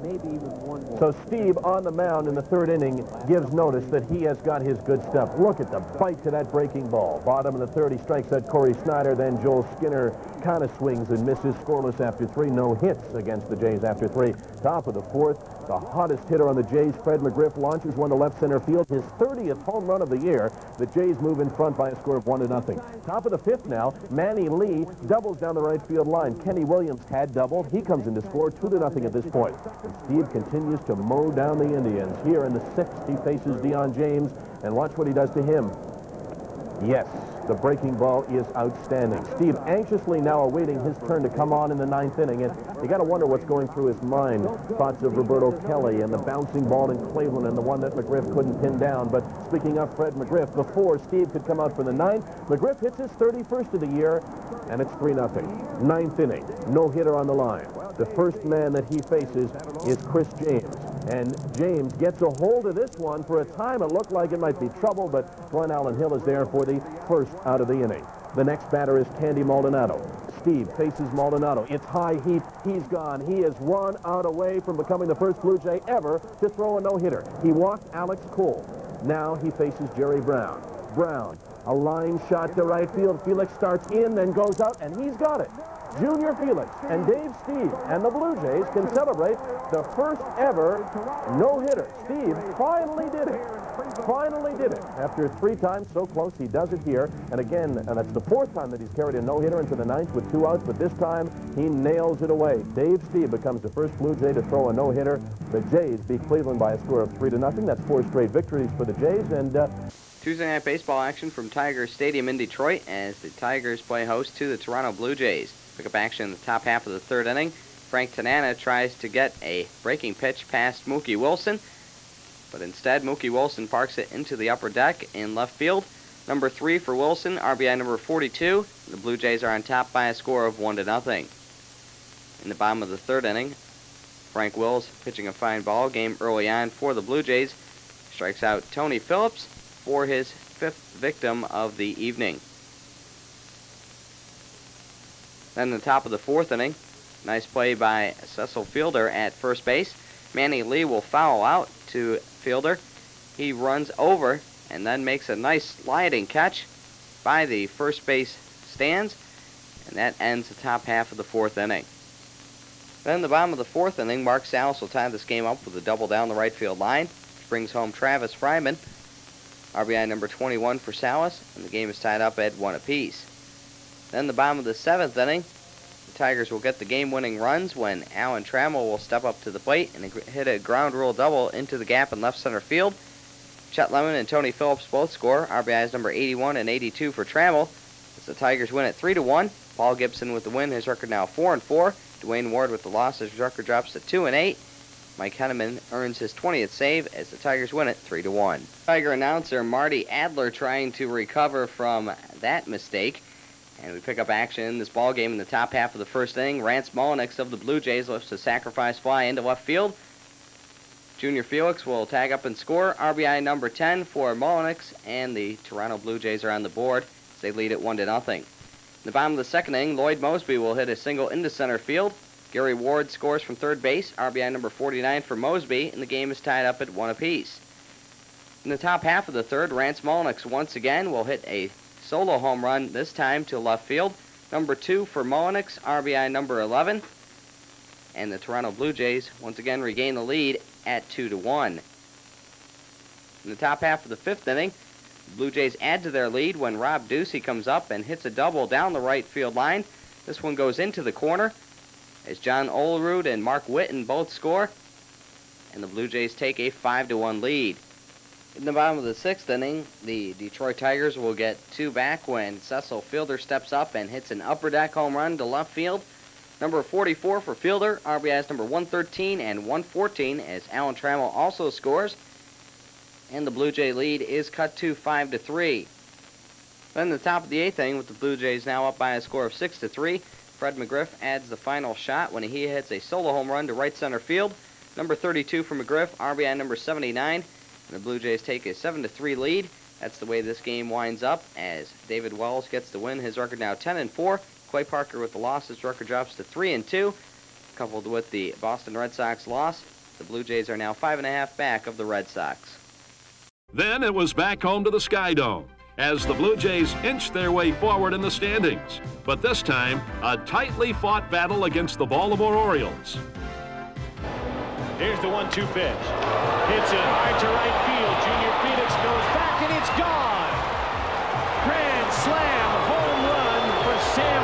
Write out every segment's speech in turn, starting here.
maybe even one more. So Steve on the mound in the third inning gives notice that he has got his good stuff. Look at the bite to that breaking ball. Bottom of the third, he strikes out Corey Snyder. Then Joel Skinner kind of swings and misses, scoreless after 3. No hits against the Jays after 3. Top of the fourth, the hottest hitter on the Jays, Fred McGriff, launches one to left center field. His 30th home run of the year. The Jays move in front by a score of 1-0. Top of the fifth now, Manny Lee doubles down the right field line. Kenny Williams had doubled. He comes in to score 2-0 at this point. And Steve continues to mow down the Indians. Here in the sixth, he faces Dion James, and watch what he does to him. Yes, the breaking ball is outstanding. Steve anxiously now awaiting his turn to come on in the ninth inning, and you got to wonder what's going through his mind. Thoughts of Roberto Kelly and the bouncing ball in Cleveland and the one that McGriff couldn't pin down. But speaking of Fred McGriff, before Steve could come out for the ninth, McGriff hits his 31st of the year, and it's 3-0. Ninth inning, no hitter on the line. The first man that he faces is Chris James. And James gets a hold of this one. For a time, it looked like it might be trouble, but Glenn Allen Hill is there for the first out of the inning. The next batter is Candy Maldonado. Steve faces Maldonado. It's high heat. He's gone. He is 1 out away from becoming the first Blue Jay ever to throw a no-hitter. He walked Alex Cole. Now he faces Jerry Brown. Brown, a line shot to right field. Felix starts in, then goes out, and he's got it. Junior Felix and Dave Steve and the Blue Jays can celebrate the first ever no-hitter. Steve finally did it. Finally did it. After 3 times so close, he does it here. And again, that's the 4th time that he's carried a no-hitter into the 9th with 2 outs, but this time he nails it away. Dave Steve becomes the first Blue Jay to throw a no-hitter. The Jays beat Cleveland by a score of 3-0. That's 4 straight victories for the Jays. And Tuesday night baseball action from Tiger Stadium in Detroit as the Tigers play host to the Toronto Blue Jays. Pick up action in the top half of the third inning. Frank Tanana tries to get a breaking pitch past Mookie Wilson, but instead Mookie Wilson parks it into the upper deck in left field. Number 3 for Wilson, RBI number 42. The Blue Jays are on top by a score of 1-0. In the bottom of the third inning, Frank Wills pitching a fine ball game early on for the Blue Jays. Strikes out Tony Phillips for his 5th victim of the evening. Then in the top of the 4th inning, nice play by Cecil Fielder at first base. Manny Lee will foul out to Fielder. He runs over and then makes a nice sliding catch by the first base stands, and that ends the top half of the 4th inning. Then in the bottom of the 4th inning, Mark Salas will tie this game up with a double down the right field line, which brings home Travis Fryman. RBI number 21 for Salas, and the game is tied up at 1 apiece. Then the bottom of the 7th inning, the Tigers will get the game-winning runs when Alan Trammell will step up to the plate and hit a ground rule double into the gap in left center field. Chet Lemon and Tony Phillips both score. RBIs number 81 and 82 for Trammell. As the Tigers win at 3-1. Paul Gibson with the win, his record now 4-4. Dwayne Ward with the loss, his record drops to 2-8. Mike Henneman earns his 20th save as the Tigers win it 3-1. Tiger announcer Marty Adler trying to recover from that mistake. And we pick up action in this ball game in the top half of the first inning. Rance Mulliniks of the Blue Jays lifts a sacrifice fly into left field. Junior Felix will tag up and score. RBI number 10 for Mulliniks, and the Toronto Blue Jays are on the board as they lead at 1-0. In the bottom of the 2nd inning, Lloyd Mosby will hit a single into center field. Gary Ward scores from third base. RBI number 49 for Mosby, and the game is tied up at 1 apiece. In the top half of the 3rd, Rance Mulliniks once again will hit a solo home run, this time to left field. Number 2 for Mulliniks, RBI number 11. And the Toronto Blue Jays once again regain the lead at 2-1. In the top half of the 5th inning, the Blue Jays add to their lead when Rob Ducey comes up and hits a double down the right field line. This one goes into the corner as John Olerud and Mark Whitten both score, and the Blue Jays take a 5-1 lead. In the bottom of the 6th inning, the Detroit Tigers will get 2 back when Cecil Fielder steps up and hits an upper deck home run to left field. Number 44 for Fielder, RBIs number 113 and 114 as Alan Trammell also scores. And the Blue Jay lead is cut to 5-3. Then the top of the 8th inning with the Blue Jays now up by a score of 6-3. Fred McGriff adds the final shot when he hits a solo home run to right center field. Number 32 for McGriff, RBI number 79. And the Blue Jays take a 7-3 lead. That's the way this game winds up as David Wells gets the win, his record now 10-4. Clay Parker with the loss, his record drops to 3-2. coupled with the Boston Red Sox loss, the Blue Jays are now 5.5 back of the Red Sox. Then it was back home to the Sky Dome as the Blue Jays inched their way forward in the standings. But this time, a tightly fought battle against the Baltimore Orioles. Here's the 1-2 pitch. Hits it hard to right field. Junior Felix goes back and it's gone. Grand slam home run for Sam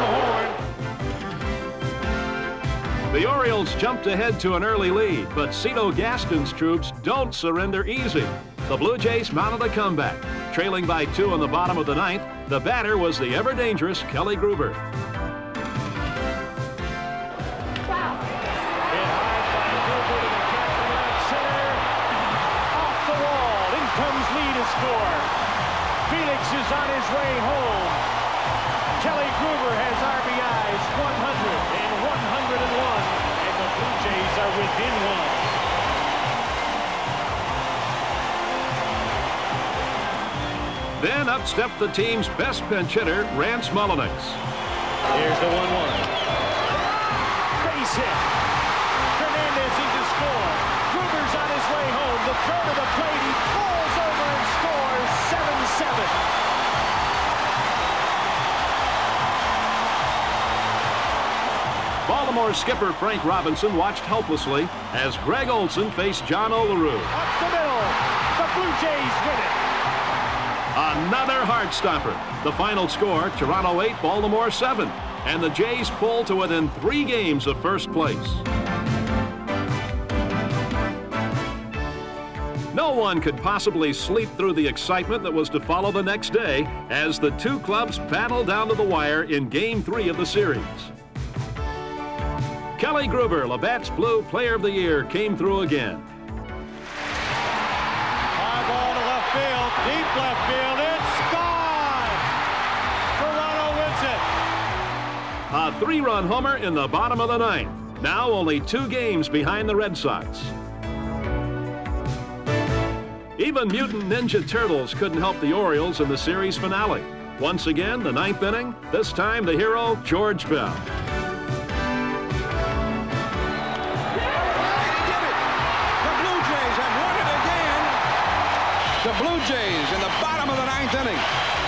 Horn. The Orioles jumped ahead to an early lead, but Cito Gaston's troops don't surrender easy. The Blue Jays mounted a comeback. Trailing by 2 in the bottom of the 9th, the batter was the ever-dangerous Kelly Gruber. Score. Felix is on his way home. Kelly Gruber has RBIs 100 and 101, and the Blue Jays are within 1. Then up stepped the team's best pinch hitter, Rance Mullinax. Here's the 1-1. Base hit. Fernandez in to score. Gruber's on his way home. The throw to the plate. He falls over and scores 7-7. Baltimore skipper Frank Robinson watched helplessly as Greg Olson faced John Olerud. Up the middle. The Blue Jays win it. Another heart-stopper. The final score, Toronto 8, Baltimore 7. And the Jays pull to within 3 games of first place. No one could possibly sleep through the excitement that was to follow the next day as the two clubs battled down to the wire in Game 3 of the series. Kelly Gruber, Labatt's Blue Player of the Year, came through again. High ball to left field, deep left field, it's gone! Toronto wins it. A 3-run homer in the bottom of the 9th. Now only 2 games behind the Red Sox. Even Mutant Ninja Turtles couldn't help the Orioles in the series finale. Once again, the 9th inning, this time the hero, George Bell. The Blue Jays in the bottom of the 9th inning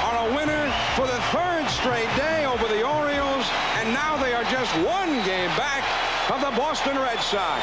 are a winner for the 3rd straight day over the Orioles, and now they are just 1 game back of the Boston Red Sox.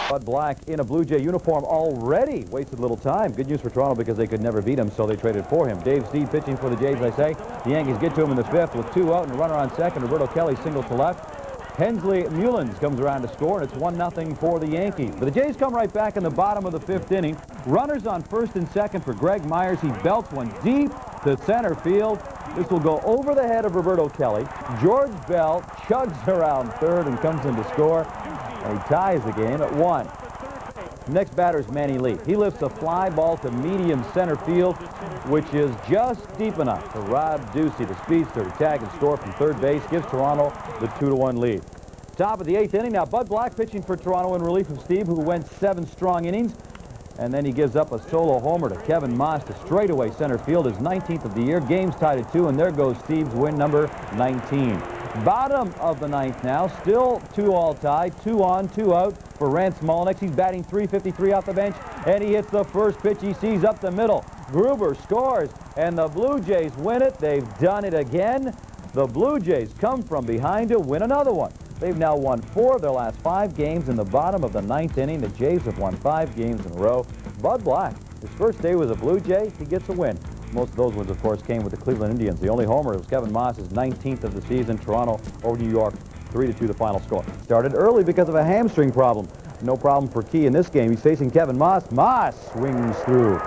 Bud Black in a Blue Jay uniform already wasted a little time. Good news for Toronto because they could never beat him, so they traded for him. Dave Steed pitching for the Jays, I say. The Yankees get to him in the 5th with 2 out and a runner on second. Roberto Kelly single to left. Hensley Mullins comes around to score, and it's 1-0 for the Yankees. But the Jays come right back in the bottom of the 5th inning. Runners on 1st and 2nd for Greg Myers. He belts one deep to center field. This will go over the head of Roberto Kelly. George Bell chugs around 3rd and comes in to score, and he ties the game at 1. Next batter is Manny Lee. He lifts a fly ball to medium center field, which is just deep enough for Rob Ducey, the speedster, to tag and score from 3rd base, gives Toronto the 2-1 lead. Top of the 8th inning. Now Bud Black pitching for Toronto in relief of Steve, who went 7 strong innings. And then he gives up a solo homer to Kevin Moss to straightaway center field, his 19th of the year. Game's tied at 2, and there goes Steve's win number 19. Bottom of the 9th now, still 2 all tied, 2 on, 2 out for Rance Mullinax. He's batting .353 off the bench, and he hits the first pitch he sees up the middle. Gruber scores, and the Blue Jays win it. They've done it again. The Blue Jays come from behind to win another one. They've now won 4 of their last 5 games in the bottom of the 9th inning. The Jays have won 5 games in a row. Bud Black, his first day was a Blue Jay. He gets a win. Most of those wins, of course, came with the Cleveland Indians. The only homer was Kevin Moss's 19th of the season. Toronto over New York, 3-2 the final score. Started early because of a hamstring problem. No problem for Key in this game. He's facing Kevin Moss. Moss swings through.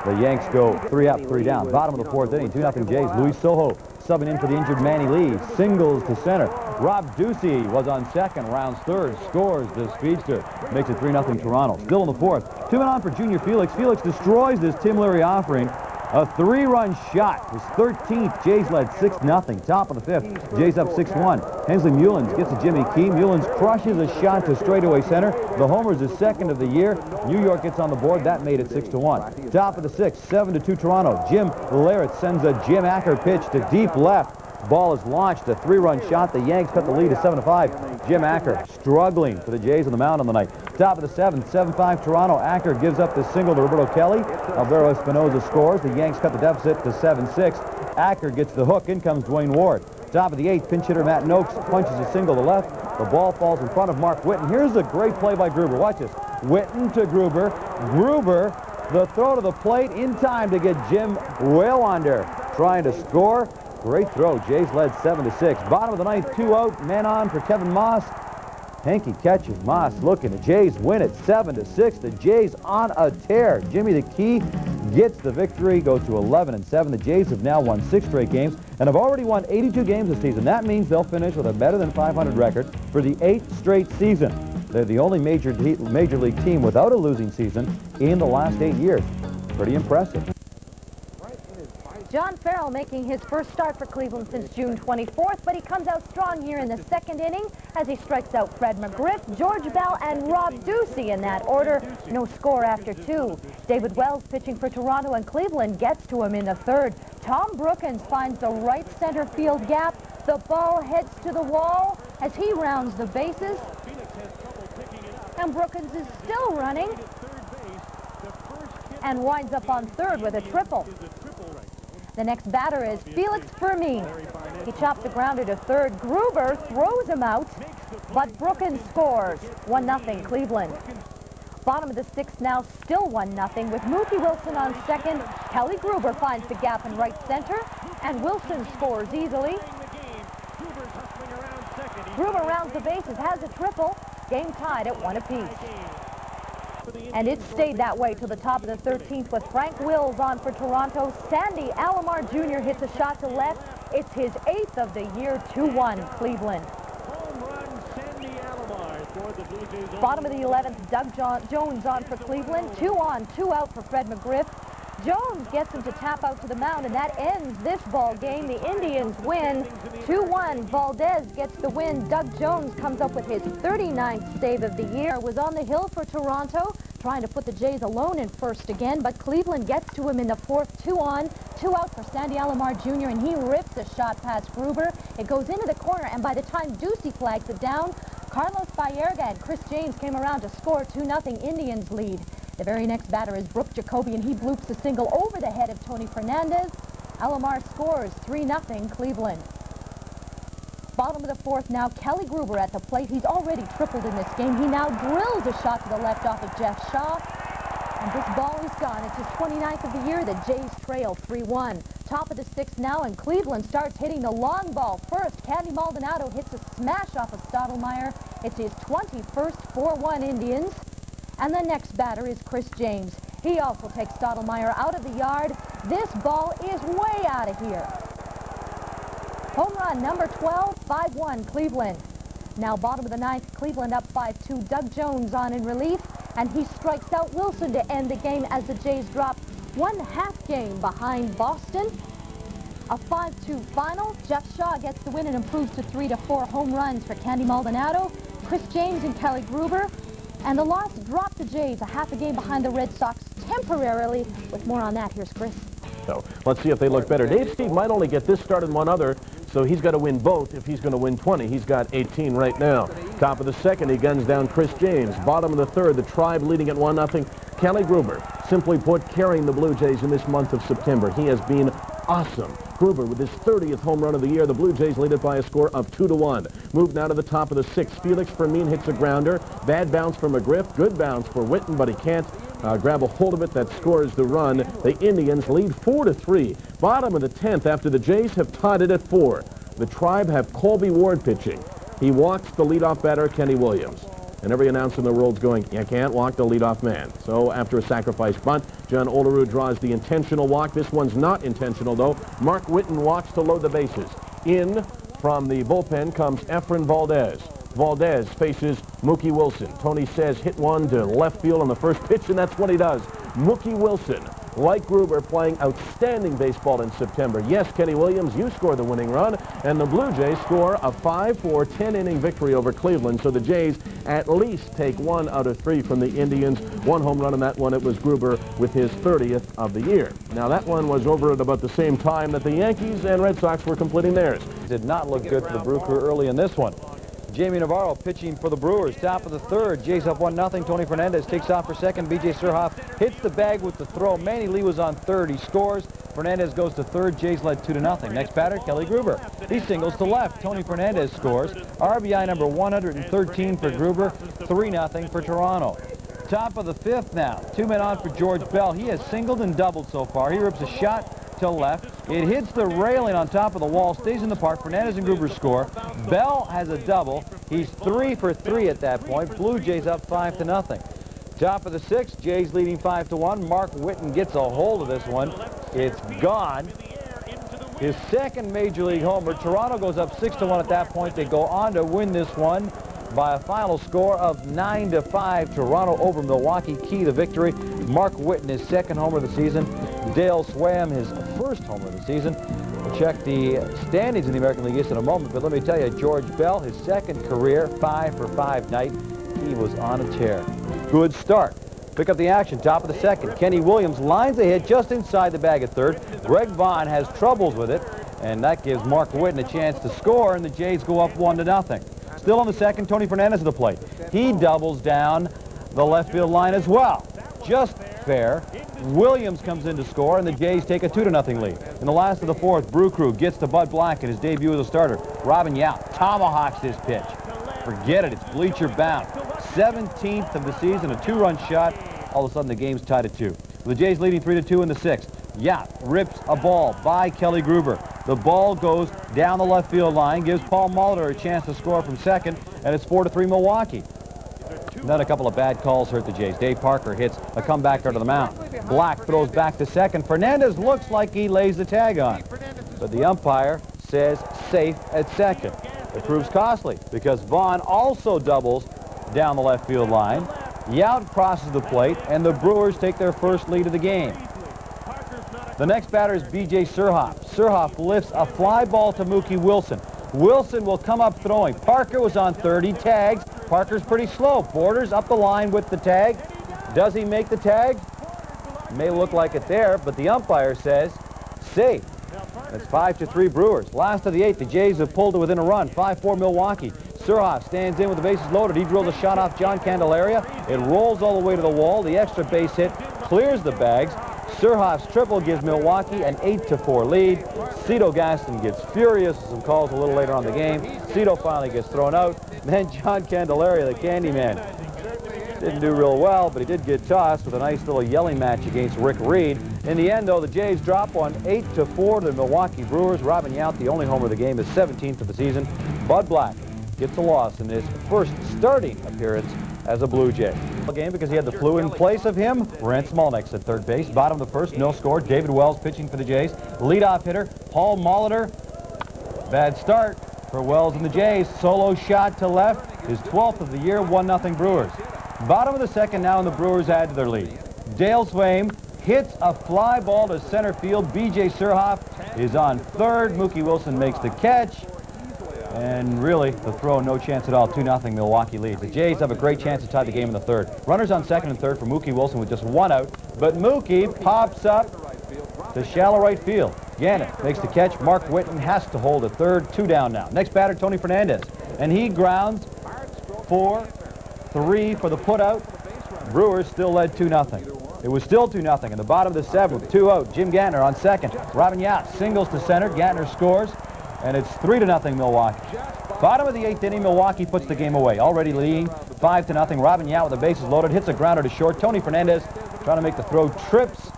The Yanks go 3 up, 3 down. Bottom of the 4th inning, 2-0 Jays. Luis Sojo subbing in for the injured Manny Lee. Singles to center. Rob Ducey was on second, rounds 3rd, scores the speedster. Makes it 3-0 Toronto. Still in the 4th. 2 men on for Junior Felix. Felix destroys this Tim Leary offering. A 3-run shot. His 13th. Jays led 6-0. Top of the 5th. Jays up 6-1. Hensley Mullins gets to Jimmy Key. Mullins crushes a shot to straightaway center. The homer's his 2nd of the year. New York gets on the board. That made it 6-1. Top of the 6th. 7-2 Toronto. Jim Larrett sends a Jim Acker pitch to deep left. Ball is launched, a 3-run shot. The Yanks cut the lead to 7-5. Jim Acker struggling for the Jays on the mound on the night. Top of the 7th, 7-5 Toronto. Acker gives up the single to Roberto Kelly. Alvaro Espinoza scores. The Yanks cut the deficit to 7-6. Acker gets the hook. In comes Dwayne Ward. Top of the 8th, pinch hitter Matt Noakes punches a single to left. The ball falls in front of Mark Whitten. Here's a great play by Gruber. Watch this. Whitten to Gruber. Gruber, the throw to the plate in time to get Jim Waylander trying to score. Great throw. Jays led 7-6. Bottom of the 9th, 2 out. Man on for Kevin Moss. Hanky catches Moss looking. The Jays win it 7-6. The Jays on a tear. Jimmy the Key gets the victory. Go to 11-7. The Jays have now won 6 straight games and have already won 82 games this season. That means they'll finish with a better than 500 record for the 8th straight season. They're the only major league team without a losing season in the last 8 years. Pretty impressive. John Farrell making his first start for Cleveland since June 24th, but he comes out strong here in the 2nd inning as he strikes out Fred McGriff, George Bell, and Rob Ducey in that order. No score after 2. David Wells pitching for Toronto, and Cleveland gets to him in the 3rd. Tom Brookins finds the right center field gap. The ball heads to the wall as he rounds the bases. And Brookins is still running and winds up on 3rd with a triple. The next batter is Felix Fermin. He chops the grounder to 3rd. Gruber throws him out, but Brookins scores. 1-0 Cleveland. Bottom of the 6th now, still 1-0 with Mookie Wilson on 2nd. Kelly Gruber finds the gap in right center, and Wilson scores easily. Gruber rounds the bases, has a triple. Game tied at 1 apiece. And it stayed that way till the top of the 13th with Frank Wills on for Toronto. Sandy Alomar Jr. hits a shot to left. It's his 8th of the year, 2-1 Cleveland. Bottom of the 11th, Doug Jones on for Cleveland. 2 on, 2 out for Fred McGriff. Jones gets him to tap out to the mound, and that ends this ball game. The Indians win 2-1. Valdez gets the win. Doug Jones comes up with his 39th save of the year. Was on the hill for Toronto, trying to put the Jays alone in first again, but Cleveland gets to him in the 4th. 2 on, 2 out for Sandy Alomar Jr., and he rips a shot past Gruber. It goes into the corner, and by the time Ducey flags it down, Carlos Baerga and Chris James came around to score. 2-0 Indians lead. The very next batter is Brooke Jacoby, and he bloops a single over the head of Tony Fernandez. Alomar scores 3-0 Cleveland. Bottom of the 4th now, Kelly Gruber at the plate. He's already tripled in this game. He now drills a shot to the left off of Jeff Shaw. And this ball is gone. It's his 29th of the year. The Jays trail 3-1. Top of the 6th now, and Cleveland starts hitting the long ball first. Candy Maldonado hits a smash off of Stottlemyre. It's his 21st, 4-1 Indians. And the next batter is Chris James. He also takes Stottlemyre out of the yard. This ball is way out of here. Home run number 12, 5-1 Cleveland. Now bottom of the 9th, Cleveland up 5-2. Doug Jones on in relief, and he strikes out Wilson to end the game as the Jays drop 1/2 game behind Boston. A 5-2 final. Jeff Shaw gets the win and improves to 3-4 home runs for Candy Maldonado, Chris James, and Kelly Gruber. And the loss dropped the Jays a half a game behind the Red Sox temporarily. With more on that, here's Chris. So let's see if they look better. Dave Steve might only get this start and one other, so he's got to win both if he's going to win 20. He's got 18 right now. Top of the 2nd, he guns down Chris James. Bottom of the 3rd, the Tribe leading at 1-0. Kelly Gruber, simply put, carrying the Blue Jays in this month of September. He has been awesome. Gruber with his 30th home run of the year. The Blue Jays lead it by a score of 2-1. Moved now to the top of the 6th. Felix Fermin hits a grounder. Bad bounce for McGriff. Good bounce for Whitten, but he can't grab a hold of it. That scores the run. The Indians lead 4-3. Bottom of the 10th after the Jays have tied it at 4. The Tribe have Colby Ward pitching. He walks the leadoff batter, Kenny Williams. And every announcer in the world's going, you can't walk the leadoff man. So after a sacrifice bunt, John Olerud draws the intentional walk. This one's not intentional, though. Mark Whitten walks to load the bases. In from the bullpen comes Efren Valdez. Valdez faces Mookie Wilson. Tony says hit one to left field on the first pitch, and that's what he does. Mookie Wilson like Gruber, playing outstanding baseball in September. Yes, Kenny Williams, you score the winning run, and the Blue Jays score a 5-4 10-inning victory over Cleveland. So the Jays at least take 1 out of 3 from the Indians. 1 home run in that one. It was Gruber with his 30th of the year. Now that one was over at about the same time that the Yankees and Red Sox were completing theirs. Did not look good for the Brew Crew early in this one. Jamie Navarro pitching for the Brewers. Top of the third. Jays up 1-0. Tony Fernandez takes off for second. B.J. Surhoff hits the bag with the throw. Manny Lee was on third. He scores. Fernandez goes to third. Jays led 2-0. Next batter, Kelly Gruber. He singles to left. Tony Fernandez scores. RBI number 113 for Gruber. 3-0 for Toronto. Top of the fifth now. 2 men on for George Bell. He has singled and doubled so far. He rips a shot to left. It hits the railing on top of the wall, stays in the park. Fernandez and Gruber score. Bell has a double. He's 3 for 3 at that point. Blue Jays up 5-0. Top of the sixth, Jays leading 5-1. Mark Whitten gets a hold of this one. It's gone. His second major league homer. Toronto goes up 6-1 at that point. They go on to win this one by a final score of 9-5. Toronto over Milwaukee. Key to victory. Mark Whitten, his second homer of the season. Dale Swam, his first homer of the season. We'll check the standings in the American League East in a moment, but let me tell you, George Bell, his second career 5-for-5 night. He was on a tear. Good start. Pick up the action, top of the second. Kenny Williams lines a hit just inside the bag at third. Greg Vaughn has troubles with it, and that gives Mark Whitten a chance to score, and the Jays go up 1-0. Still on the second, Tony Fernandez at the plate. He doubles down the left field line as well. Just fair. Williams comes in to score, and the Jays take a 2-0 lead. In the last of the fourth, Brew Crew gets to Bud Black in his debut as a starter. Robin Yao tomahawks this pitch. Forget it, it's bleacher bound. 17th of the season, a 2-run shot. All of a sudden, the game's tied at 2. The Jays leading 3-2 in the sixth. Yao rips a ball by Kelly Gruber. The ball goes down the left field line, gives Paul Molitor a chance to score from second, and it's 4-3 Milwaukee. Then a couple of bad calls hurt the Jays. Dave Parker hits a comebacker to the mound. Black throws back to second. Fernandez looks like he lays the tag on, but the umpire says safe at second. It proves costly because Vaughn also doubles down the left field line. Yount crosses the plate, and the Brewers take their first lead of the game. The next batter is B.J. Surhoff. Surhoff lifts a fly ball to Mookie Wilson. Wilson will come up throwing. Parker was on third. He tags. Parker's pretty slow. Borders up the line with the tag. Does he make the tag? May look like it there, but the umpire says safe. It's 5-3 Brewers. Last of the eighth, the Jays have pulled to within a run. 5-4 Milwaukee. Surhoff stands in with the bases loaded. He drills a shot off John Candelaria. It rolls all the way to the wall. The extra base hit clears the bags. Surhoff's triple gives Milwaukee an 8-4 lead. Cito Gaston gets furious with some calls a little later on the game. Cito finally gets thrown out. Then John Candelaria, the Candyman, didn't do real well, but he did get tossed with a nice little yelling match against Rick Reed. In the end, though, the Jays drop one 8-4 to the Milwaukee Brewers. Robin Yount, the only homer of the game, is 17th of the season. Bud Black gets a loss in his first starting appearance as a Blue Jay. Game because he had the flu. In place of him, Rance Smolnick's at third base. Bottom of the first, no score. David Wells pitching for the Jays. Leadoff hitter, Paul Molitor. Bad start for Wells and the Jays. Solo shot to left. His 12th of the year, 1-0 Brewers. Bottom of the second now, and the Brewers add to their lead. Dale Swaim hits a fly ball to center field. B.J. Surhoff is on third. Mookie Wilson makes the catch. And really, the throw, no chance at all. 2-0 Milwaukee leads. The Jays have a great chance to tie the game in the third. Runners on second and third for Mookie Wilson with just 1 out. But Mookie pops up to shallow right field. Gannett makes the catch. Mark Whitten has to hold at third. 2 down now. Next batter, Tony Fernandez. And he grounds 4-3 for the putout. Brewers still led 2-0. It was still 2-0 in the bottom of the seventh. 2 out. Jim Gantner on second. Robin Yount singles to center. Gantner scores. And it's 3-0 Milwaukee. Bottom of the eighth inning, Milwaukee puts the game away. Already leading 5-0. Robin Yount with the bases loaded, hits a grounder to short. Tony Fernandez trying to make the throw, trips.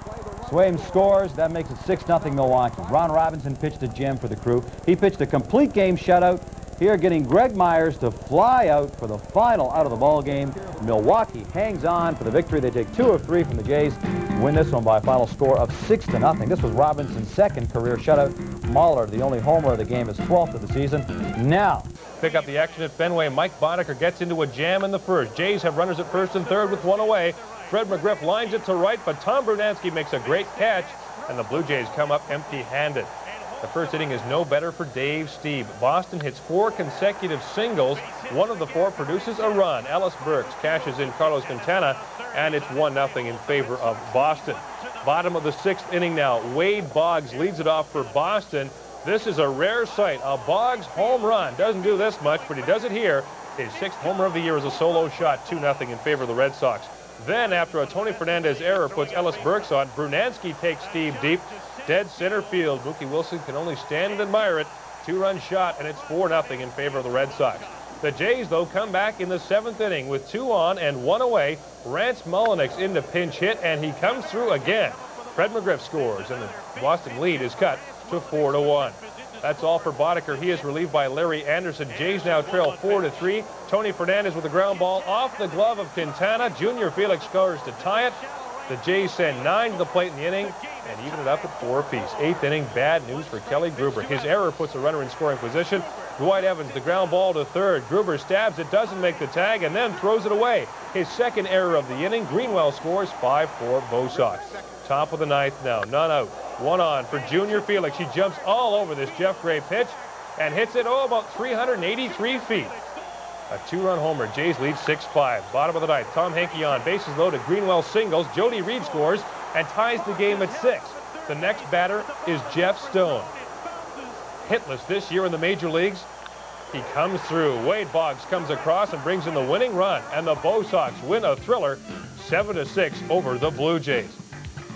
Swaim scores. That makes it 6-0 Milwaukee. Ron Robinson pitched to Jim for the Crew. He pitched a complete game shutout. here, getting Greg Myers to fly out for the final out of the ball game. Milwaukee hangs on for the victory. They take 2 of 3 from the Jays, win this one by a final score of 6-0. This was Robinson's second career shutout. Mahler, the only homer of the game, is 12th of the season. Now, pick up the action at Fenway. Mike Boddicker gets into a jam in the first. Jays have runners at first and third with 1 away. Fred McGriff lines it to right, but Tom Brunansky makes a great catch, and the Blue Jays come up empty-handed. The first inning is no better for Dave Stieb. Boston hits 4 consecutive singles. 1 of the 4 produces a run. Ellis Burks cashes in Carlos Quintana, and it's 1-0 in favor of Boston. Bottom of the 6th inning now. Wade Boggs leads it off for Boston. This is a rare sight. A Boggs home run. Doesn't do this much, but he does it here. His 6th homer of the year is a solo shot, 2-0 in favor of the Red Sox. Then, after a Tony Fernandez error puts Ellis Burks on, Brunansky takes Steve deep. Dead center field. Mookie Wilson can only stand and admire it. 2-run shot, and it's 4-0 in favor of the Red Sox. The Jays, though, come back in the 7th inning with 2 on and 1 away. Rance Mulliniks into pinch hit, and he comes through again. Fred McGriff scores, and the Boston lead is cut to 4-1. That's all for Boddicker. He is relieved by Larry Anderson. Jays now trail 4-3. Tony Fernandez with a ground ball off the glove of Quintana. Junior Felix scores to tie it. The Jays send 9 to the plate in the inning and even it up at 4 apiece. 8th inning, bad news for Kelly Gruber. His error puts a runner in scoring position. Dwight Evans, the ground ball to third. Gruber stabs it, doesn't make the tag, and then throws it away. His second error of the inning. Greenwell scores 5-4 Bo Sox. Top of the 9th now, none out. 1 on for Junior Felix. He jumps all over this Jeff Gray pitch and hits it, about 383 feet. A 2-run homer. Jays lead 6-5. Bottom of the 9th. Tom Henke on. Bases loaded. Greenwell singles. Jody Reed scores and ties the game at 6. The next batter is Jeff Stone. Hitless this year in the major leagues. He comes through. Wade Boggs comes across and brings in the winning run. And the Bo Sox win a thriller 7-6 over the Blue Jays.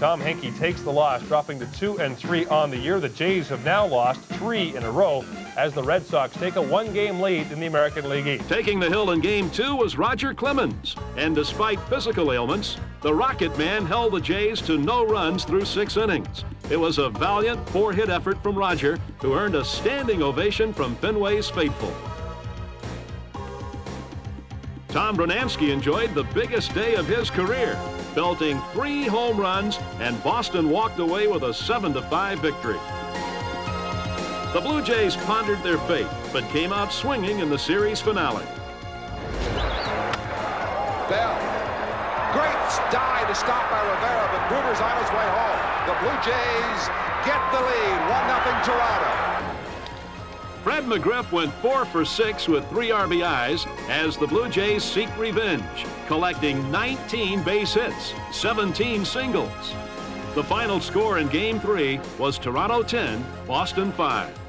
Tom Henke takes the loss, dropping to 2-3 on the year. The Jays have now lost 3 in a row as the Red Sox take a 1-game lead in the American League East. Taking the hill in Game 2 was Roger Clemens. And despite physical ailments, the Rocket Man held the Jays to no runs through 6 innings. It was a valiant 4-hit effort from Roger, who earned a standing ovation from Fenway's faithful. Tom Brunansky enjoyed the biggest day of his career, belting 3 home runs, and Boston walked away with a 7-5 victory. The Blue Jays pondered their fate, but came out swinging in the series finale. Bell. Great dive to stop by Rivera, but Gruber's on his way home. The Blue Jays get the lead, 1-0 Toronto. Fred McGriff went 4 for 6 with 3 RBIs as the Blue Jays seek revenge, collecting 19 base hits, 17 singles. The final score in Game 3 was Toronto 10, Boston 5.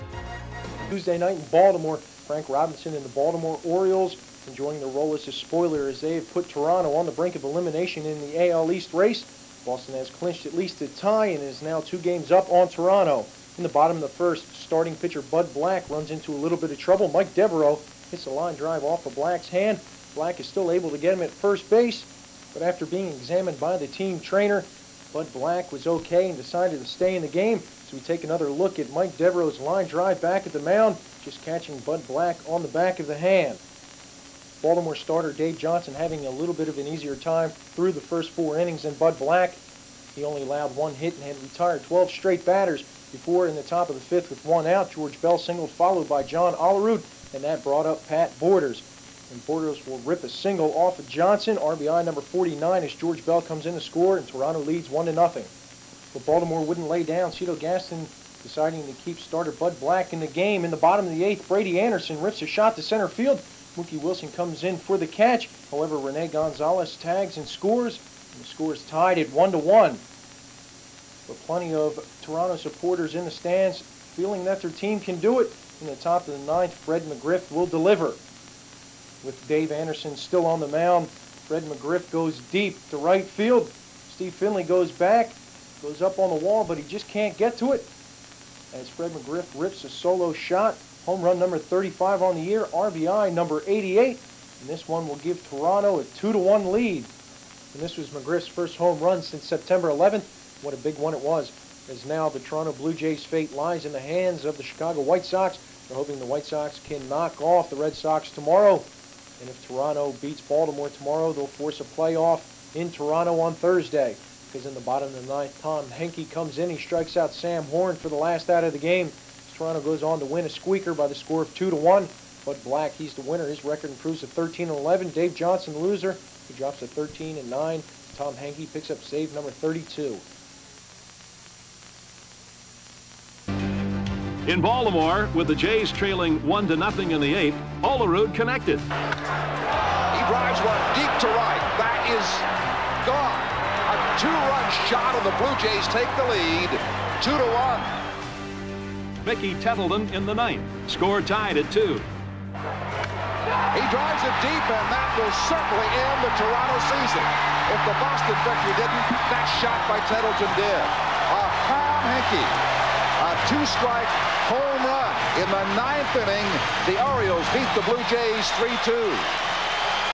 Tuesday night in Baltimore, Frank Robinson and the Baltimore Orioles enjoying the role as a spoiler as they have put Toronto on the brink of elimination in the AL East race. Boston has clinched at least a tie and is now 2 games up on Toronto. In the bottom of the first, starting pitcher Bud Black runs into a little bit of trouble. Mike Devereaux hits a line drive off of Black's hand. Black is still able to get him at first base, but after being examined by the team trainer, Bud Black was okay and decided to stay in the game. So we take another look at Mike Devereaux's line drive back at the mound, just catching Bud Black on the back of the hand. Baltimore starter Dave Johnson having a little bit of an easier time through the first 4 innings than Bud Black. He only allowed 1 hit and had retired 12 straight batters before, in the top of the 5th with 1 out, George Bell singled, followed by John Olerud, and that brought up Pat Borders. And Borders will rip a single off of Johnson. RBI number 49 as George Bell comes in to score, and Toronto leads 1-0. But Baltimore wouldn't lay down. Cito Gaston deciding to keep starter Bud Black in the game. In the bottom of the 8th, Brady Anderson rips a shot to center field. Mookie Wilson comes in for the catch. However, Rene Gonzalez tags and scores, and the score is tied at 1-1. But plenty of Toronto supporters in the stands feeling that their team can do it. In the top of the 9th, Fred McGriff will deliver. With Dave Anderson still on the mound, Fred McGriff goes deep to right field. Steve Finley goes back, goes up on the wall, but he just can't get to it. As Fred McGriff rips a solo shot, home run number 35 on the year, RBI number 88. And this one will give Toronto a 2-1 lead. And this was McGriff's first home run since September 11th. What a big one it was, as now the Toronto Blue Jays' fate lies in the hands of the Chicago White Sox. They're hoping the White Sox can knock off the Red Sox tomorrow. And if Toronto beats Baltimore tomorrow, they'll force a playoff in Toronto on Thursday. Because in the bottom of the ninth, Tom Henke comes in. He strikes out Sam Horn for the last out of the game. Toronto goes on to win a squeaker by the score of 2-1. Bud Black, he's the winner. His record improves to 13-11. Dave Johnson, the loser. He drops to 13-9. Tom Henke picks up save number 32. In Baltimore, with the Jays trailing 1-0 in the 8th, Olerud connected. He drives one deep to right. That is gone. A two-run shot, and the Blue Jays take the lead, 2-1. Mickey Tettleton in the 9th. Score tied at 2. He drives it deep, and that will certainly end the Toronto season. If the Boston victory didn't, that shot by Tettleton did. Tom Henke, a two-strike home run in the 9th inning. The Orioles beat the Blue Jays 3-2.